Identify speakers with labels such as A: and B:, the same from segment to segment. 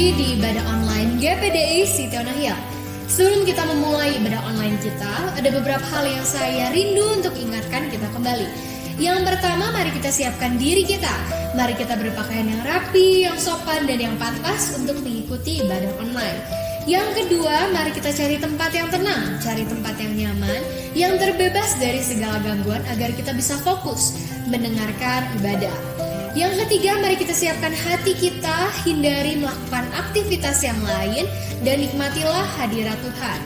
A: kembali di ibadah online GPDI Sitionahya. Sebelum kita memulai ibadah online kita, ada beberapa hal yang saya rindu untuk ingatkan kita kembali. Yang pertama, mari kita siapkan diri kita. Mari kita berpakaian yang rapi, yang sopan, dan yang pantas untuk mengikuti ibadah online. Yang kedua, mari kita cari tempat yang tenang, cari tempat yang nyaman, yang terbebas dari segala gangguan agar kita bisa fokus mendengarkan ibadah. Yang ketiga, mari kita siapkan hati kita, hindari melakukan aktivitas yang lain, dan nikmatilah hadirat Tuhan.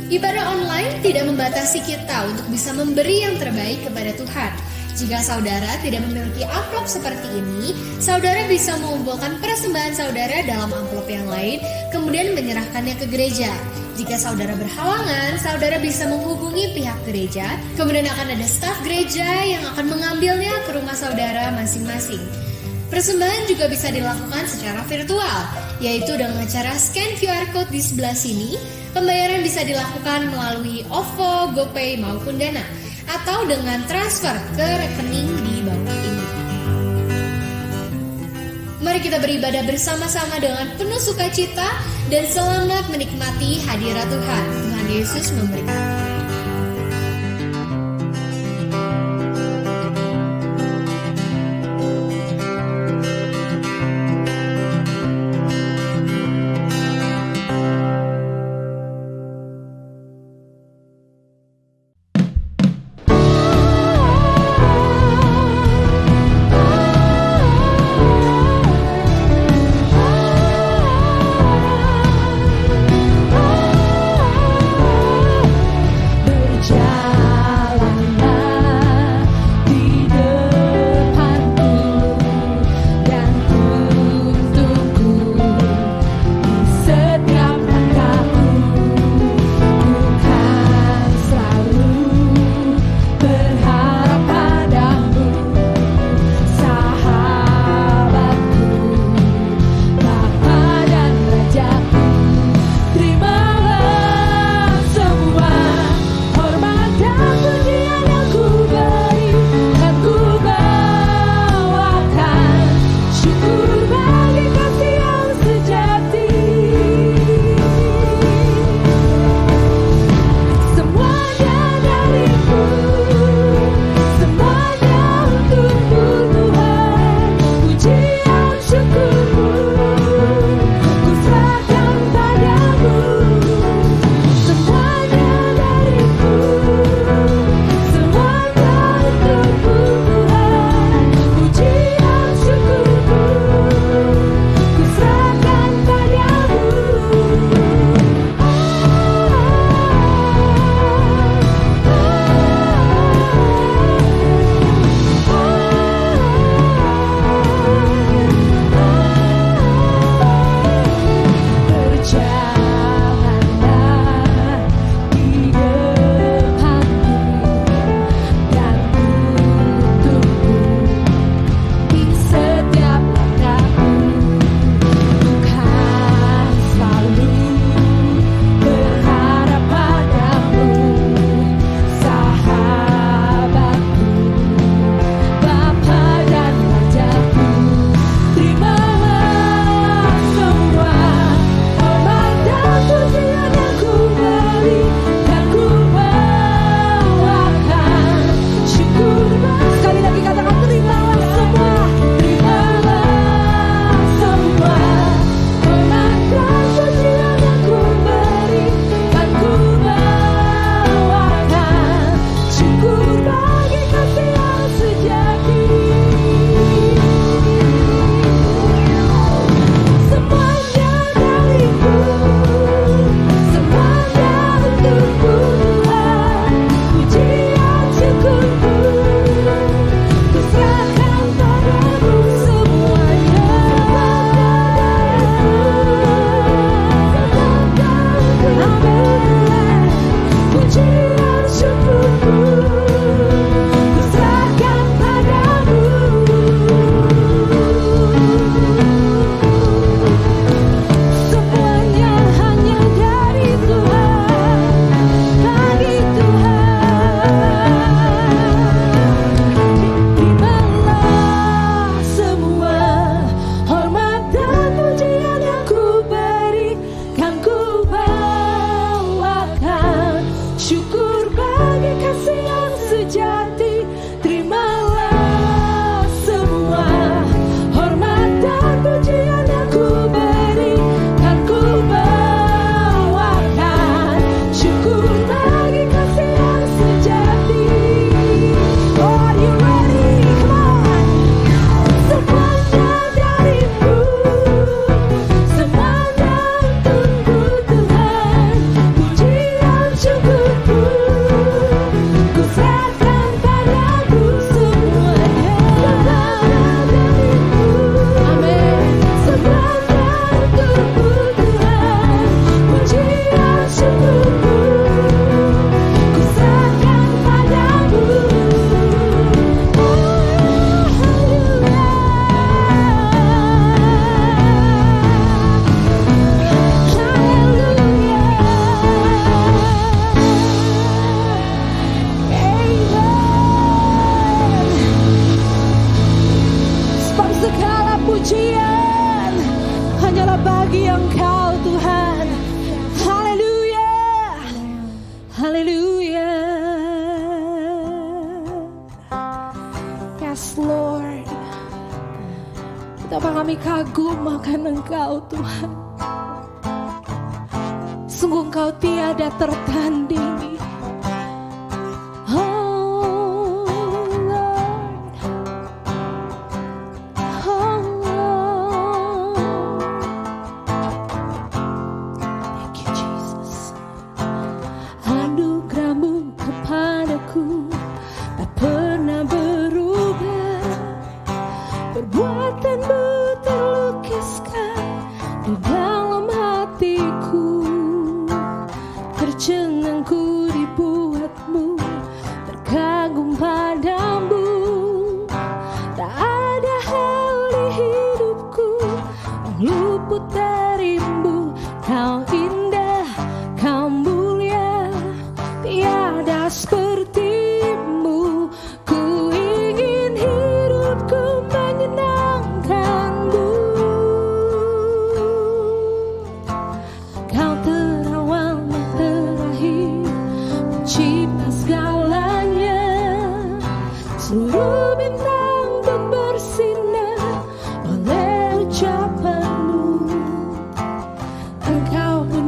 A: Ibadah online tidak membatasi kita untuk bisa memberi yang terbaik kepada Tuhan. Jika saudara tidak memiliki amplop seperti ini, saudara bisa mengumpulkan persembahan saudara dalam amplop yang lain, kemudian menyerahkannya ke gereja. Jika saudara berhalangan, saudara bisa menghubungi pihak gereja, kemudian akan ada staf gereja yang akan mengambilnya ke rumah saudara masing-masing. Persembahan juga bisa dilakukan secara virtual, yaitu dengan cara scan QR Code di sebelah sini. Pembayaran bisa dilakukan melalui OVO, GoPay maupun Dana, atau dengan transfer ke rekening di bawah ini. Mari kita beribadah bersama-sama dengan penuh sukacita dan selamat menikmati hadirat Tuhan. Tuhan Yesus memberkati.
B: bagi Engkau Tuhan. Haleluya, haleluya. Yes Lord, betapa kami kagum akan Engkau Tuhan. Sungguh Engkau tiada tertandingi. Oh Lord, oh Lord. Thank you Jesus. Anugerah-Mu kepadaku tak pernah berubah. Perbuatan-Mu terlukiskan di dalam hatiku. Tercenangku dibuat-Mu, terkagum padamu. Tak ada hal di hidupku yang luput darimu. Kau indah, Kau mulia, tiada seperti-Mu. Ku ingin hidupku menyenangkan-Mu. Kau terawal dan terakhir, pencipta segalanya. Seluruh bintang pun bersinar oleh ucapan-Mu. Engkau pun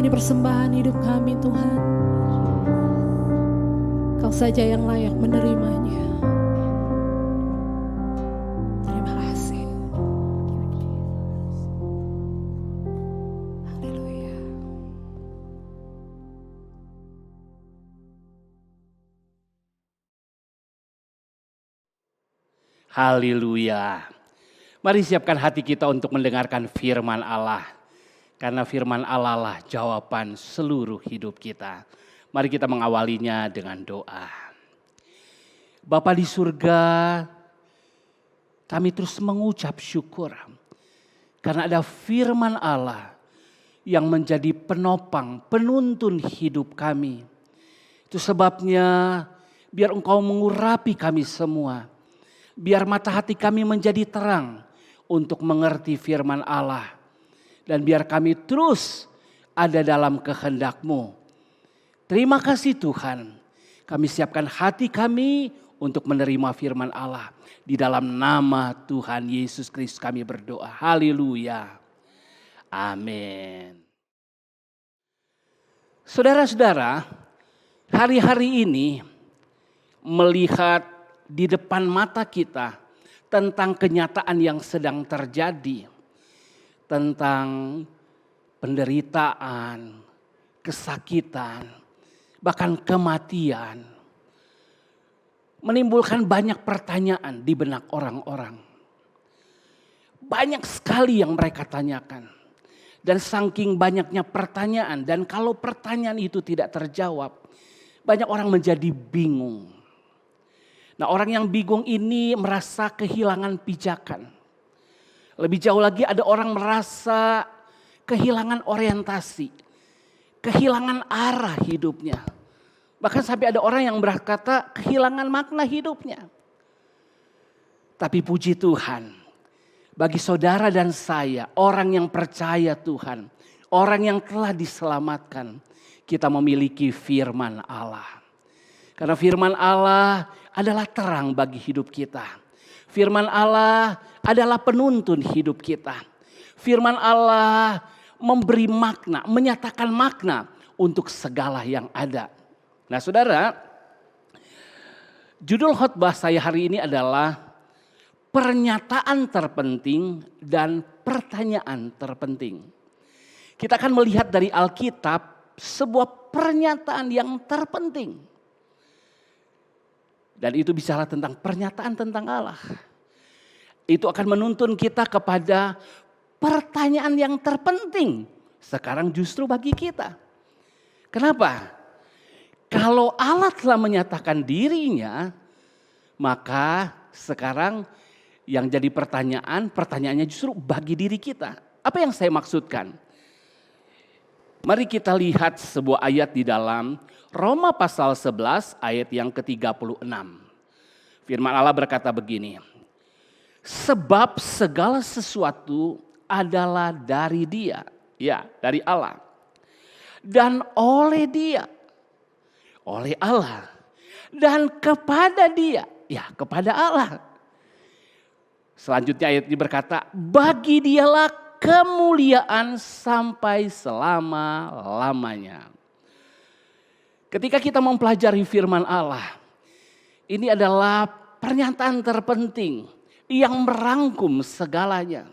B: Ini persembahan hidup kami Tuhan. Kau saja yang layak menerimanya. Terima kasih. Haleluya.
C: Haleluya. Mari siapkan hati kita untuk mendengarkan firman Allah. Karena firman Allah lah jawaban seluruh hidup kita. Mari kita mengawalinya dengan doa. Bapa di surga, kami terus mengucap syukur. Karena ada firman Allah yang menjadi penopang, penuntun hidup kami. Itu sebabnya biar Engkau mengurapi kami semua. Biar mata hati kami menjadi terang untuk mengerti firman Allah. Dan biar kami terus ada dalam kehendak-Mu. Terima kasih Tuhan. Kami siapkan hati kami untuk menerima firman Allah. Di dalam nama Tuhan Yesus Kristus kami berdoa. Haleluya. Amin. Saudara-saudara, hari-hari ini melihat di depan mata kita tentang kenyataan yang sedang terjadi. Tentang penderitaan, kesakitan, bahkan kematian. Menimbulkan banyak pertanyaan di benak orang-orang. Banyak sekali yang mereka tanyakan. Dan saking banyaknya pertanyaan, dan kalau pertanyaan itu tidak terjawab, banyak orang menjadi bingung. Nah, orang yang bingung ini merasa kehilangan pijakan. Lebih jauh lagi ada orang merasa kehilangan orientasi. Kehilangan arah hidupnya. Bahkan sampai ada orang yang berkata kehilangan makna hidupnya. Tapi puji Tuhan. Bagi saudara dan saya, orang yang percaya Tuhan. Orang yang telah diselamatkan. Kita memiliki firman Allah. Karena firman Allah adalah terang bagi hidup kita. Firman Allah adalah penuntun hidup kita. Firman Allah memberi makna, menyatakan makna untuk segala yang ada. Nah saudara, judul khotbah saya hari ini adalah pernyataan terpenting dan pertanyaan terpenting. Kita akan melihat dari Alkitab sebuah pernyataan yang terpenting. Dan itu bicara tentang pernyataan tentang Allah. Itu akan menuntun kita kepada pertanyaan yang terpenting. Sekarang justru bagi kita. Kenapa? Kalau Allah telah menyatakan dirinya, maka sekarang yang jadi pertanyaannya justru bagi diri kita. Apa yang saya maksudkan? Mari kita lihat sebuah ayat di dalam Roma pasal 11 ayat yang ke-36. Firman Allah berkata begini. Sebab segala sesuatu adalah dari Dia. Ya, dari Allah. Dan oleh Dia. Oleh Allah. Dan kepada Dia. Ya, kepada Allah. Selanjutnya ayat ini berkata. Bagi Dialah kemuliaan sampai selama-lamanya. Ketika kita mempelajari firman Allah. Ini adalah pernyataan terpenting. Yang merangkum segalanya.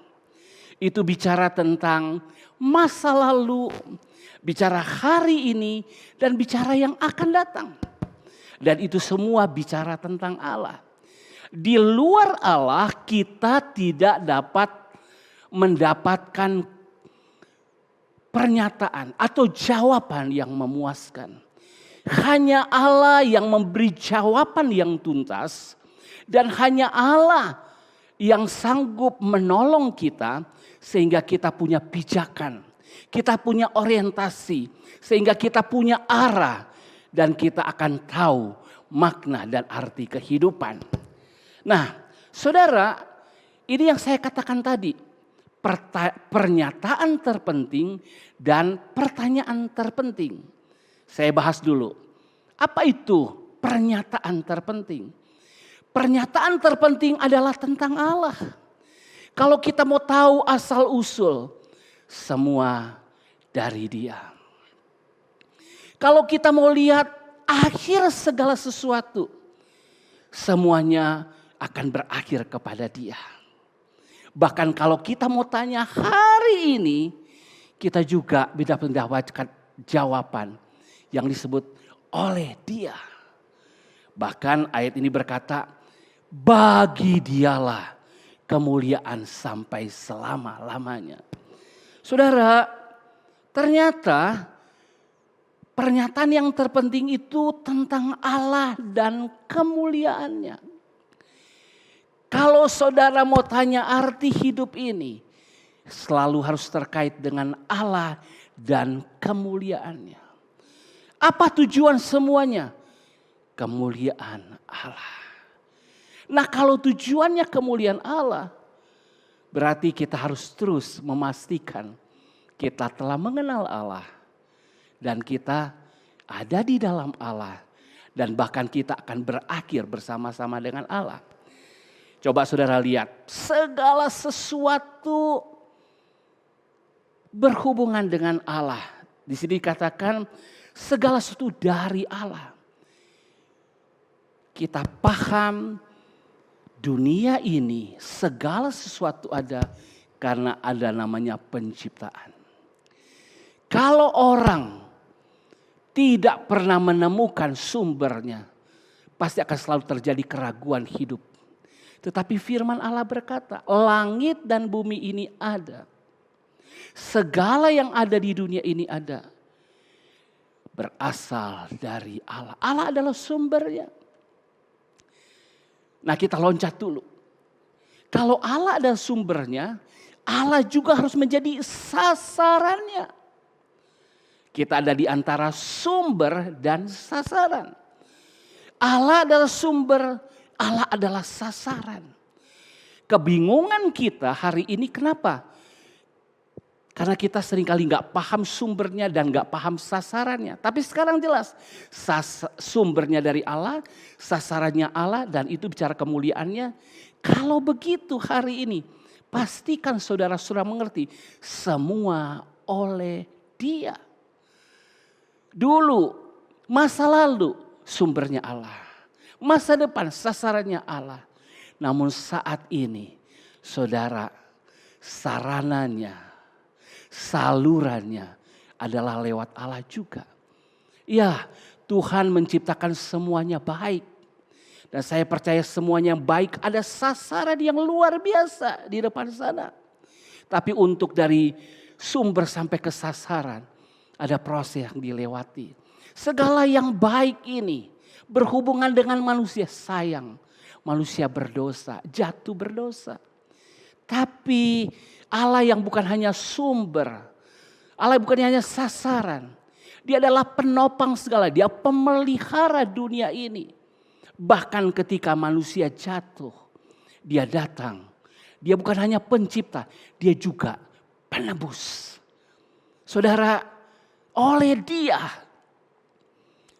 C: Itu bicara tentang masa lalu, bicara hari ini, dan bicara yang akan datang. Dan itu semua bicara tentang Allah. Di luar Allah kita tidak dapat mendapatkan pernyataan atau jawaban yang memuaskan. Hanya Allah yang memberi jawaban yang tuntas. Dan hanya Allah yang sanggup menolong kita sehingga kita punya pijakan, kita punya orientasi, sehingga kita punya arah dan kita akan tahu makna dan arti kehidupan. Nah, saudara, ini yang saya katakan tadi, pernyataan terpenting dan pertanyaan terpenting. Saya bahas dulu, apa itu pernyataan terpenting? Pernyataan terpenting adalah tentang Allah. Kalau kita mau tahu asal usul, semua dari Dia. Kalau kita mau lihat akhir segala sesuatu, semuanya akan berakhir kepada Dia. Bahkan kalau kita mau tanya hari ini, kita juga bisa mendapatkan jawaban yang disebut oleh Dia. Bahkan ayat ini berkata, bagi Dialah kemuliaan sampai selama-lamanya. Saudara, ternyata pernyataan yang terpenting itu tentang Allah dan kemuliaannya. Kalau saudara mau tanya arti hidup ini, selalu harus terkait dengan Allah dan kemuliaannya. Apa tujuan semuanya? Kemuliaan Allah. Nah, kalau tujuannya kemuliaan Allah, berarti kita harus terus memastikan kita telah mengenal Allah. Dan kita ada di dalam Allah. Dan bahkan kita akan berakhir bersama-sama dengan Allah. Coba saudara lihat, segala sesuatu berhubungan dengan Allah. Di sini dikatakan segala sesuatu dari Allah. Kita paham dunia ini segala sesuatu ada karena ada namanya penciptaan. Kalau orang tidak pernah menemukan sumbernya, pasti akan selalu terjadi keraguan hidup. Tetapi firman Allah berkata, langit dan bumi ini ada. Segala yang ada di dunia ini ada. Berasal dari Allah. Allah adalah sumbernya. Nah, kita loncat dulu. Kalau Allah adalah sumbernya, Allah juga harus menjadi sasarannya. Kita ada di antara sumber dan sasaran. Allah adalah sumber, Allah adalah sasaran. Kebingungan kita hari ini kenapa? Karena kita seringkali gak paham sumbernya dan gak paham sasarannya. Tapi sekarang jelas sumbernya dari Allah, sasarannya Allah, dan itu bicara kemuliaannya. Kalau begitu hari ini, pastikan saudara-saudara mengerti semua oleh Dia. Dulu, masa lalu sumbernya Allah. Masa depan sasarannya Allah. Namun saat ini saudara, sarananya, salurannya adalah lewat Allah juga. Ya, Tuhan menciptakan semuanya baik. Dan saya percaya semuanya baik, ada sasaran yang luar biasa di depan sana. Tapi untuk dari sumber sampai ke sasaran, ada proses yang dilewati. Segala yang baik ini berhubungan dengan manusia, sayang. Manusia berdosa, jatuh berdosa. Tapi Allah yang bukan hanya sumber, Allah bukan hanya sasaran. Dia adalah penopang segala, Dia pemelihara dunia ini. Bahkan ketika manusia jatuh, Dia datang. Dia bukan hanya pencipta, Dia juga penebus. Saudara, oleh Dia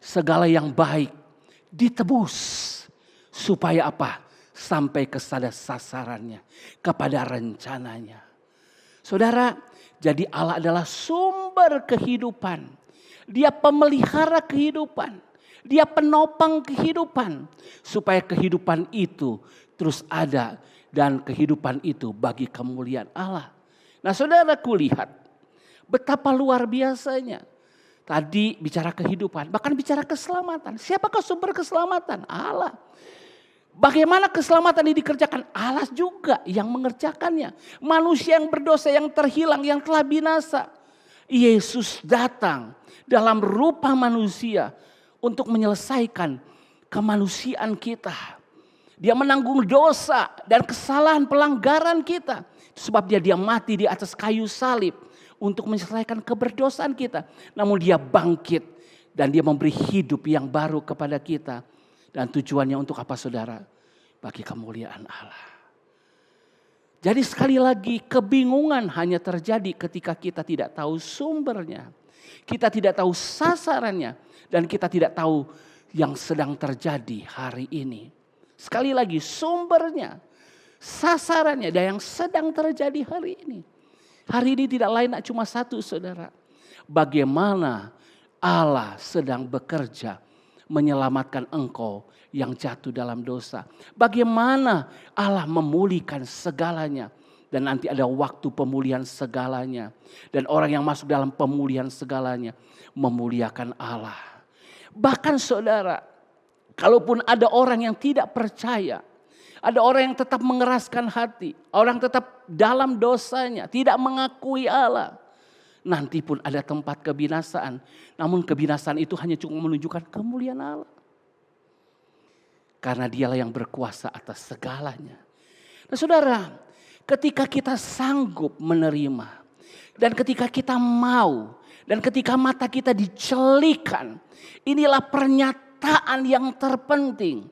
C: segala yang baik ditebus. Supaya apa? Sampai ke sasarannya, kepada rencananya. Saudara, jadi Allah adalah sumber kehidupan. Dia pemelihara kehidupan. Dia penopang kehidupan. Supaya kehidupan itu terus ada. Dan kehidupan itu bagi kemuliaan Allah. Nah, saudaraku lihat betapa luar biasanya. Tadi bicara kehidupan, bahkan bicara keselamatan. Siapakah sumber keselamatan? Allah. Bagaimana keselamatan ini dikerjakan? Allah juga yang mengerjakannya. Manusia yang berdosa, yang terhilang, yang telah binasa. Yesus datang dalam rupa manusia untuk menyelesaikan kemanusiaan kita. Dia menanggung dosa dan kesalahan pelanggaran kita. Sebab dia mati di atas kayu salib untuk menyelesaikan keberdosaan kita. Namun Dia bangkit dan Dia memberi hidup yang baru kepada kita. Dan tujuannya untuk apa saudara? Bagi kemuliaan Allah. Jadi sekali lagi kebingungan hanya terjadi ketika kita tidak tahu sumbernya. Kita tidak tahu sasarannya. Dan kita tidak tahu yang sedang terjadi hari ini. Sekali lagi sumbernya, sasarannya dan yang sedang terjadi hari ini. Hari ini tidak lain cuma satu saudara. Bagaimana Allah sedang bekerja menyelamatkan engkau yang jatuh dalam dosa. Bagaimana Allah memulihkan segalanya. Dan nanti ada waktu pemulihan segalanya. Dan orang yang masuk dalam pemulihan segalanya memuliakan Allah. Bahkan saudara, kalaupun ada orang yang tidak percaya, ada orang yang tetap mengeraskan hati, orang tetap dalam dosanya, tidak mengakui Allah. Nanti pun ada tempat kebinasaan. Namun kebinasaan itu hanya cuma menunjukkan kemuliaan Allah. Karena dialah yang berkuasa atas segalanya. Nah saudara, ketika kita sanggup menerima. Dan ketika kita mau. Dan ketika mata kita dicelikan. Inilah pernyataan yang terpenting.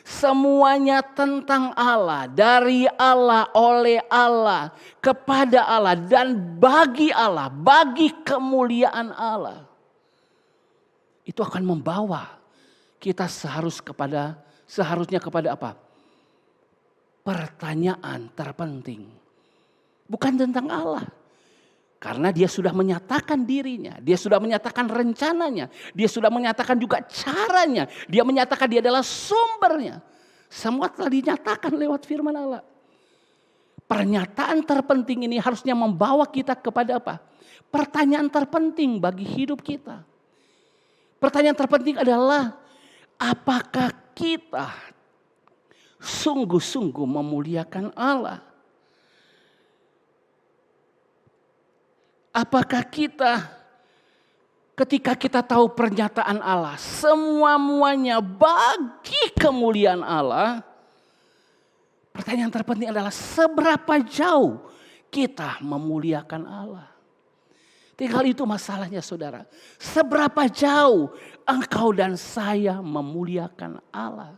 C: Semuanya tentang Allah, dari Allah, oleh Allah, kepada Allah, dan bagi Allah, bagi kemuliaan Allah. Itu akan membawa kita seharusnya kepada apa? Pertanyaan terpenting. Bukan tentang Allah. Karena dia sudah menyatakan dirinya, dia sudah menyatakan rencananya, dia sudah menyatakan juga caranya, dia menyatakan dia adalah sumbernya. Semua telah dinyatakan lewat firman Allah. Pernyataan terpenting ini harusnya membawa kita kepada apa? Pertanyaan terpenting bagi hidup kita. Pertanyaan terpenting adalah apakah kita sungguh-sungguh memuliakan Allah? Apakah kita ketika kita tahu pernyataan Allah, semua-muanya bagi kemuliaan Allah. Pertanyaan terpenting adalah seberapa jauh kita memuliakan Allah. Tinggal itu masalahnya saudara. Seberapa jauh engkau dan saya memuliakan Allah.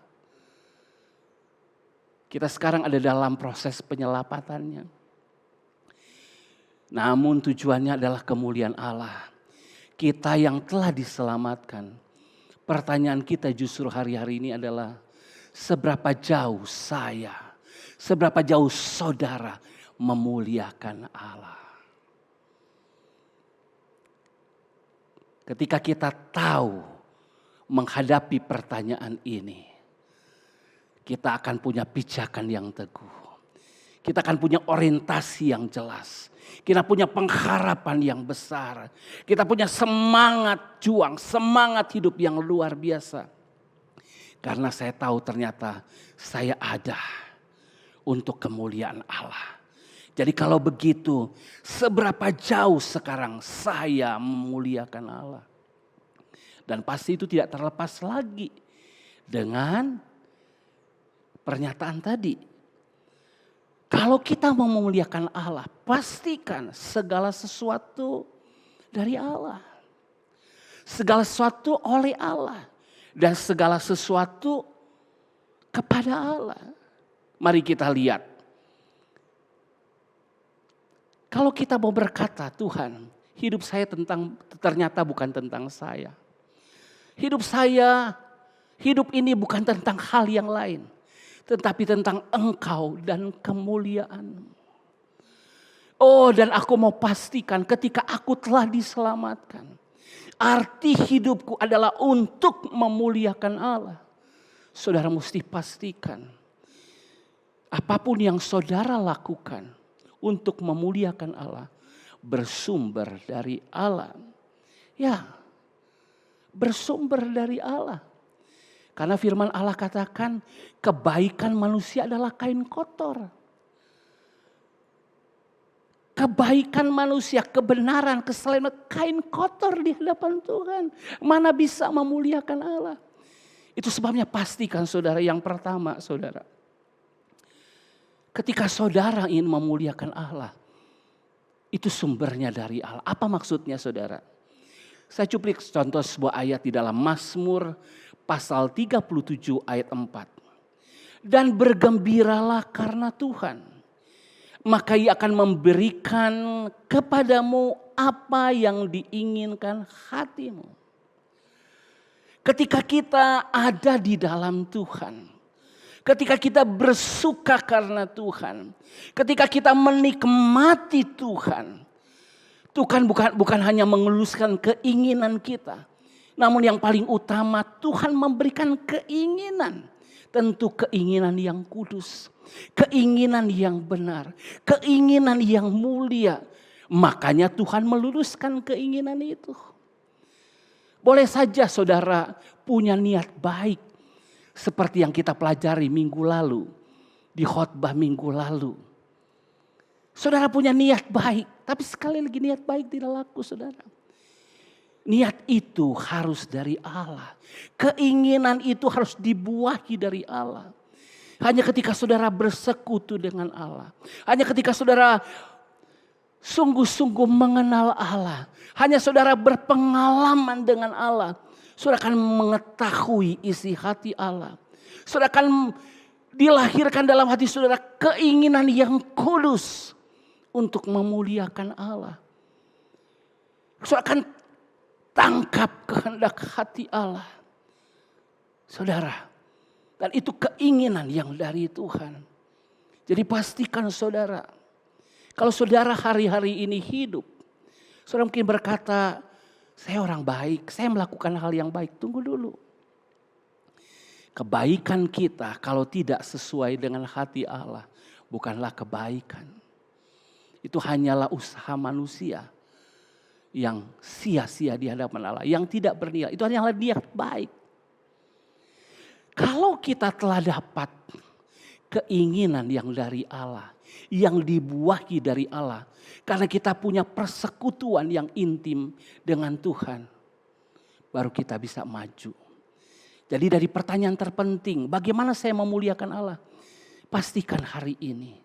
C: Kita sekarang ada dalam proses penyelapatannya. Namun tujuannya adalah kemuliaan Allah. Kita yang telah diselamatkan. Pertanyaan kita justru hari-hari ini adalah seberapa jauh saya, seberapa jauh saudara memuliakan Allah. Ketika kita tahu menghadapi pertanyaan ini, kita akan punya pijakan yang teguh. Kita akan punya orientasi yang jelas. Kita punya pengharapan yang besar. Kita punya semangat juang, semangat hidup yang luar biasa. Karena saya tahu ternyata saya ada untuk kemuliaan Allah. Jadi kalau begitu, seberapa jauh sekarang saya memuliakan Allah. Dan pasti itu tidak terlepas lagi dengan pernyataan tadi. Kalau kita mau memuliakan Allah, pastikan segala sesuatu dari Allah. Segala sesuatu oleh Allah. Dan segala sesuatu kepada Allah. Mari kita lihat. Kalau kita mau berkata, Tuhan, hidup saya ternyata bukan tentang saya. Hidup ini bukan tentang hal yang lain. Tetapi tentang engkau dan kemuliaan. Oh, dan aku mau pastikan ketika aku telah diselamatkan. Arti hidupku adalah untuk memuliakan Allah. Saudara mesti pastikan. Apapun yang saudara lakukan untuk memuliakan Allah. Bersumber dari Allah. Ya, bersumber dari Allah. Karena firman Allah katakan kebaikan manusia adalah kain kotor. Kebaikan manusia, kebenaran, keselamatan, kain kotor di hadapan Tuhan. Mana bisa memuliakan Allah. Itu sebabnya pastikan saudara yang pertama saudara. Ketika saudara ingin memuliakan Allah. Itu sumbernya dari Allah. Apa maksudnya saudara? Saya cuplik contoh sebuah ayat di dalam Mazmur pasal 37 ayat 4. Dan bergembiralah karena Tuhan. Maka ia akan memberikan kepadamu apa yang diinginkan hatimu. Ketika kita ada di dalam Tuhan. Ketika kita bersuka karena Tuhan. Ketika kita menikmati Tuhan. Tuhan bukan hanya mengeluskan keinginan kita. Namun yang paling utama Tuhan memberikan keinginan. Tentu keinginan yang kudus. Keinginan yang benar. Keinginan yang mulia. Makanya Tuhan meluruskan keinginan itu. Boleh saja saudara punya niat baik. Seperti yang kita pelajari minggu lalu. Di khotbah minggu lalu. Saudara punya niat baik. Tapi sekali lagi niat baik tidak laku saudara. Niat itu harus dari Allah. Keinginan itu harus dibuahi dari Allah. Hanya ketika saudara bersekutu dengan Allah. Hanya ketika saudara sungguh-sungguh mengenal Allah. Hanya saudara berpengalaman dengan Allah. Saudara akan mengetahui isi hati Allah. Saudara akan dilahirkan dalam hati saudara keinginan yang kudus. Untuk memuliakan Allah. Saudara akan tangkap kehendak hati Allah. Saudara. Dan itu keinginan yang dari Tuhan. Jadi pastikan saudara. Kalau saudara hari-hari ini hidup. Saudara mungkin berkata. Saya orang baik. Saya melakukan hal yang baik. Tunggu dulu. Kebaikan kita kalau tidak sesuai dengan hati Allah. Bukanlah kebaikan. Itu hanyalah usaha manusia. Yang sia-sia di hadapan Allah. Yang tidak bernilai. Itu hanyalah niat baik. Kalau kita telah dapat keinginan yang dari Allah. Yang dibuahi dari Allah. Karena kita punya persekutuan yang intim dengan Tuhan. Baru kita bisa maju. Jadi dari pertanyaan terpenting. Bagaimana saya memuliakan Allah? Pastikan hari ini.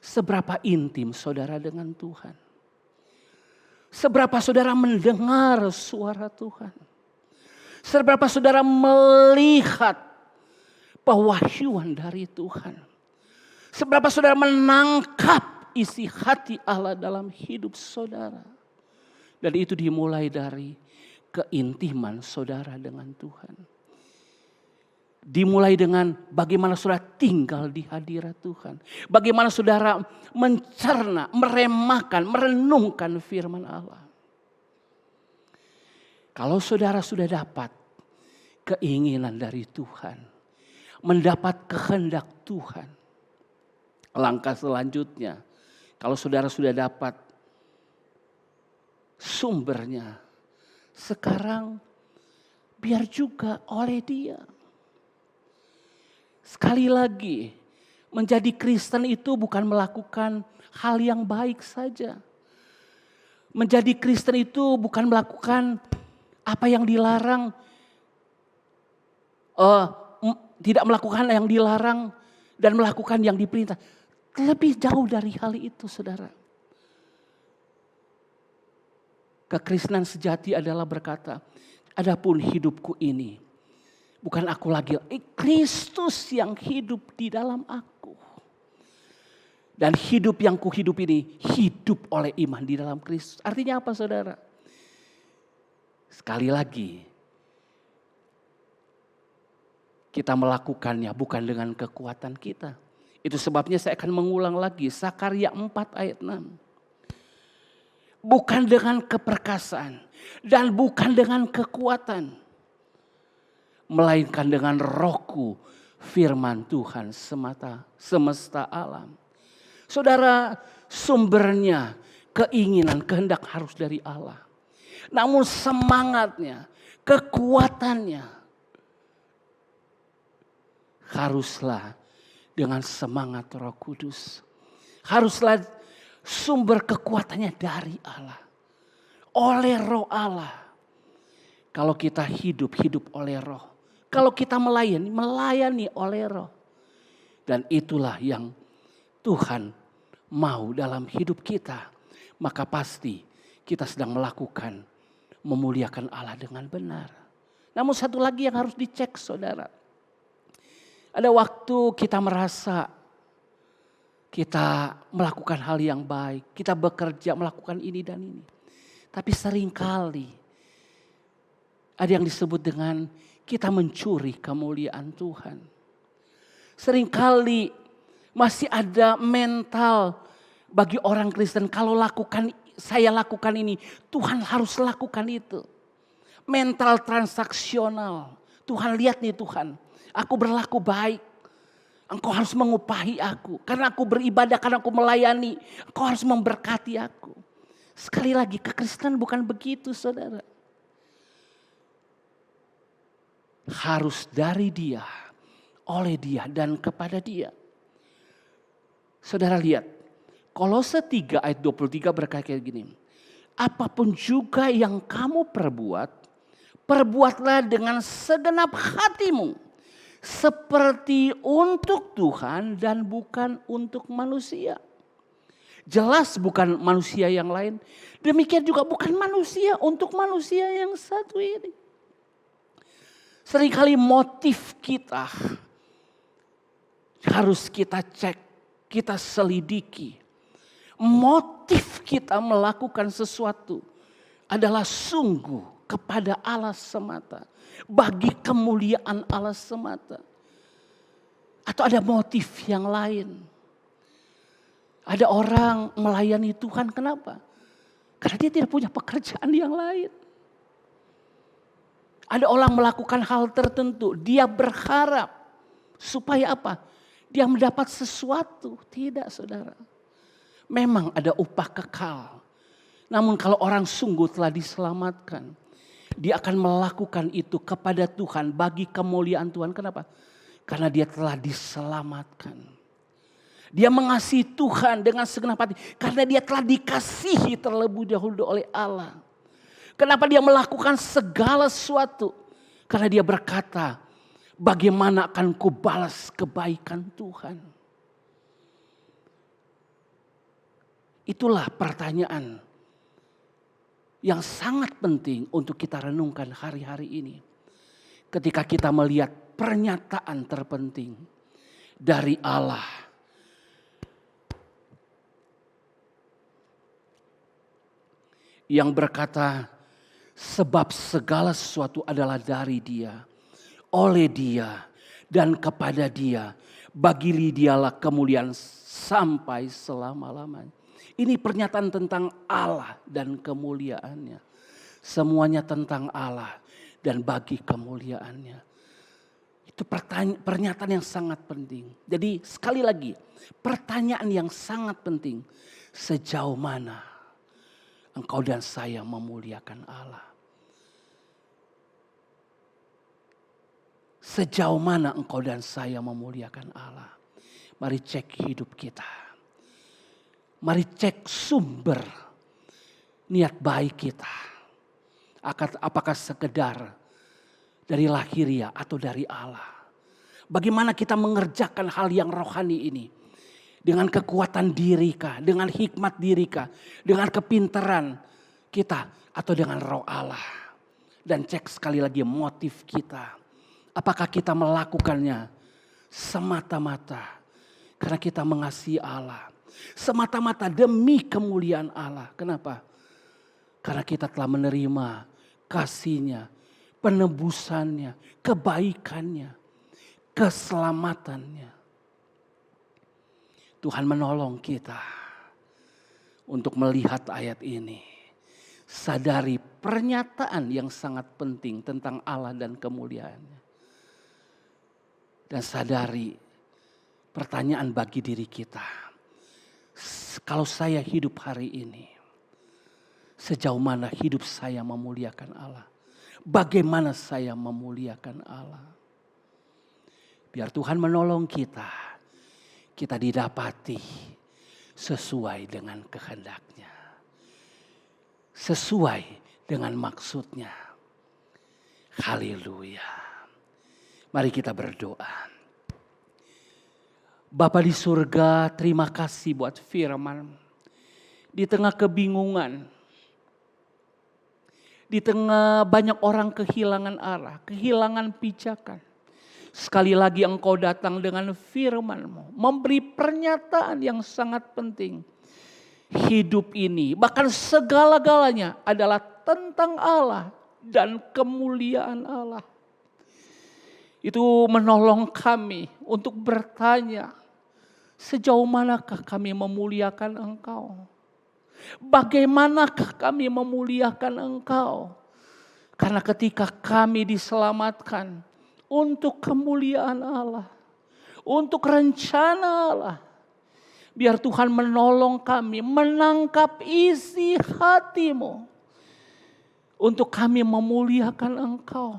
C: Seberapa intim saudara dengan Tuhan. Seberapa saudara mendengar suara Tuhan. Seberapa saudara melihat pewahyuan dari Tuhan. Seberapa saudara menangkap isi hati Allah dalam hidup saudara. Dan itu dimulai dari keintiman saudara dengan Tuhan. Dimulai dengan bagaimana saudara tinggal di hadirat Tuhan. Bagaimana saudara mencerna, meremakan, merenungkan firman Allah. Kalau saudara sudah dapat keinginan dari Tuhan. Mendapat kehendak Tuhan. Langkah selanjutnya. Kalau saudara sudah dapat sumbernya. Sekarang biar juga oleh Dia. Sekali lagi, menjadi Kristen itu bukan melakukan hal yang baik saja. Menjadi Kristen itu bukan melakukan apa yang dilarang, tidak melakukan yang dilarang dan melakukan yang diperintah. Lebih jauh dari hal itu, saudara. Kekristenan sejati adalah berkata, adapun hidupku ini. Bukan aku lagi, Kristus yang hidup di dalam aku. Dan hidup yang kuhidup ini hidup oleh iman di dalam Kristus. Artinya apa saudara? Sekali lagi. Kita melakukannya bukan dengan kekuatan kita. Itu sebabnya saya akan mengulang lagi. Sakarya 4 ayat 6. Bukan dengan keperkasaan. Dan bukan dengan kekuatan. Melainkan dengan Rohku, firman Tuhan semesta alam. Saudara, sumbernya, keinginan, kehendak harus dari Allah. Namun semangatnya, kekuatannya, haruslah dengan semangat Roh Kudus. Haruslah sumber kekuatannya dari Allah. Oleh Roh Allah. Kalau kita hidup oleh Roh. Kalau kita melayani oleh Roh. Dan itulah yang Tuhan mau dalam hidup kita. Maka pasti kita sedang melakukan memuliakan Allah dengan benar. Namun satu lagi yang harus dicek saudara. Ada waktu kita merasa kita melakukan hal yang baik. Kita bekerja melakukan ini dan ini. Tapi seringkali ada yang disebut dengan kita mencuri kemuliaan Tuhan. Seringkali masih ada mental bagi orang Kristen. Kalau saya lakukan ini, Tuhan harus lakukan itu. Mental transaksional. Tuhan, lihat nih Tuhan, aku berlaku baik. Engkau harus mengupahi aku. Karena aku beribadah, karena aku melayani. Engkau harus memberkati aku. Sekali lagi, kekristenan bukan begitu saudara. Harus dari Dia, oleh Dia, dan kepada Dia. Saudara lihat, Kolose 3 ayat 23 berkata kayak gini. Apapun juga yang kamu perbuatlah dengan segenap hatimu. Seperti untuk Tuhan dan bukan untuk manusia. Jelas bukan manusia yang lain. Demikian juga bukan manusia untuk manusia yang satu ini. Seringkali motif kita harus kita cek, kita selidiki. Motif kita melakukan sesuatu adalah sungguh kepada Allah semata. Bagi kemuliaan Allah semata. Atau ada motif yang lain. Ada orang melayani Tuhan, kenapa? Karena dia tidak punya pekerjaan yang lain. Ada orang melakukan hal tertentu, dia berharap supaya apa? Dia mendapat sesuatu. Tidak saudara. Memang ada upah kekal. Namun kalau orang sungguh telah diselamatkan, dia akan melakukan itu kepada Tuhan bagi kemuliaan Tuhan. Kenapa? Karena dia telah diselamatkan. Dia mengasihi Tuhan dengan segenap hati. Karena dia telah dikasihi terlebih dahulu oleh Allah. Kenapa dia melakukan segala sesuatu? Karena dia berkata, bagaimana akan kubalas kebaikan Tuhan? Itulah pertanyaan yang sangat penting untuk kita renungkan hari-hari ini. Ketika kita melihat pernyataan terpenting dari Allah. Yang berkata, sebab segala sesuatu adalah dari Dia, oleh Dia, dan kepada Dia. Bagi Dialah kemuliaan sampai selama-lamanya. Ini pernyataan tentang Allah dan kemuliaannya. Semuanya tentang Allah dan bagi kemuliaannya. Itu pernyataan yang sangat penting. Jadi sekali lagi, pertanyaan yang sangat penting. Sejauh mana engkau dan saya memuliakan Allah? Sejauh mana engkau dan saya memuliakan Allah? Mari cek hidup kita. Mari cek sumber niat baik kita. Apakah sekedar dari lahiriah atau dari Allah. Bagaimana kita mengerjakan hal yang rohani ini. Dengan kekuatan diri kah, dengan hikmat diri kah, dengan kepintaran kita atau dengan roh Allah. Dan cek sekali lagi motif kita. Apakah kita melakukannya semata-mata karena kita mengasihi Allah. Semata-mata demi kemuliaan Allah. Kenapa? Karena kita telah menerima kasih-Nya, penebusannya, kebaikannya, keselamatannya. Tuhan menolong kita untuk melihat ayat ini. Sadari pernyataan yang sangat penting tentang Allah dan kemuliaannya. Dan sadari pertanyaan bagi diri kita. Kalau saya hidup hari ini, sejauh mana hidup saya memuliakan Allah? Bagaimana saya memuliakan Allah? Biar Tuhan menolong kita. Kita didapati sesuai dengan kehendak-Nya. Sesuai dengan maksud-Nya. Haleluya. Mari kita berdoa. Bapa di surga, terima kasih buat firman. Di tengah kebingungan. Di tengah banyak orang kehilangan arah, kehilangan pijakan. Sekali lagi Engkau datang dengan firman-Mu. Memberi pernyataan yang sangat penting. Hidup ini, bahkan segala-galanya adalah tentang Allah dan kemuliaan Allah. Itu menolong kami untuk bertanya. Sejauh manakah kami memuliakan Engkau? Bagaimanakah kami memuliakan Engkau? Karena ketika kami diselamatkan untuk kemuliaan Allah, untuk rencana Allah, biar Tuhan menolong kami menangkap isi hatimu untuk kami memuliakan Engkau.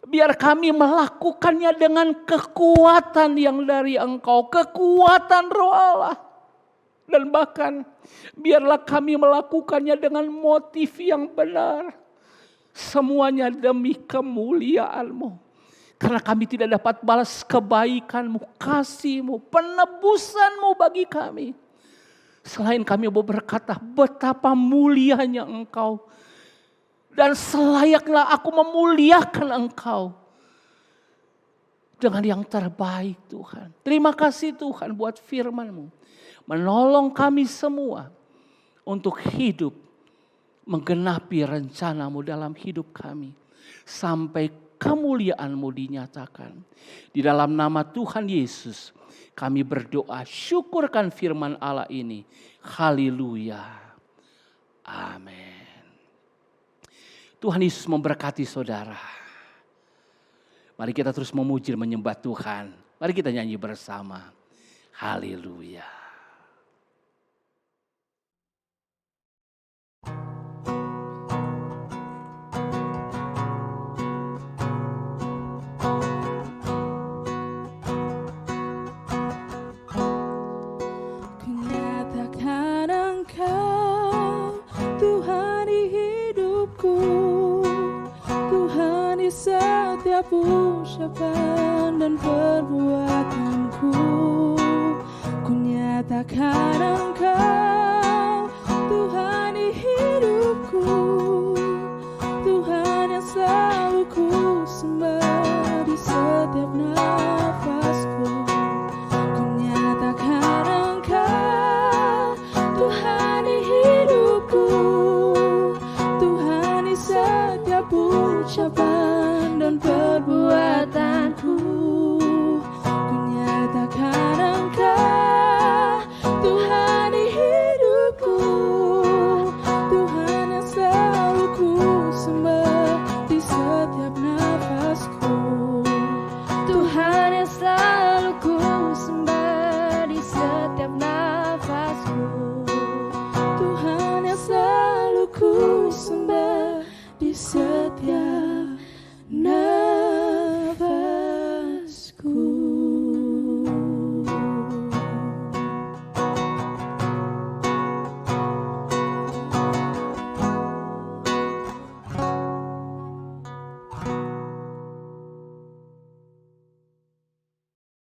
C: Biar kami melakukannya dengan kekuatan yang dari Engkau, kekuatan Roh Allah. Dan bahkan biarlah kami melakukannya dengan motif yang benar. Semuanya demi kemuliaan-Mu. Karena kami tidak dapat balas kebaikan-Mu, kasih-Mu, penebusan-Mu bagi kami. Selain kami mau berkata betapa mulianya Engkau. Dan selayaknya aku memuliakan Engkau. Dengan yang terbaik Tuhan. Terima kasih Tuhan buat firman-Mu. Menolong kami semua untuk hidup. Menggenapi rencana-Mu dalam hidup kami. Sampai kemuliaan-Mu dinyatakan. Di dalam nama Tuhan Yesus kami berdoa, syukurkan firman Allah ini. Haleluya. Amin. Tuhan Yesus memberkati saudara. Mari kita terus memuji dan menyembah Tuhan. Mari kita nyanyi bersama. Haleluya.
B: Setiap ucapan dan perbuatanku, ku nyatakan Engkau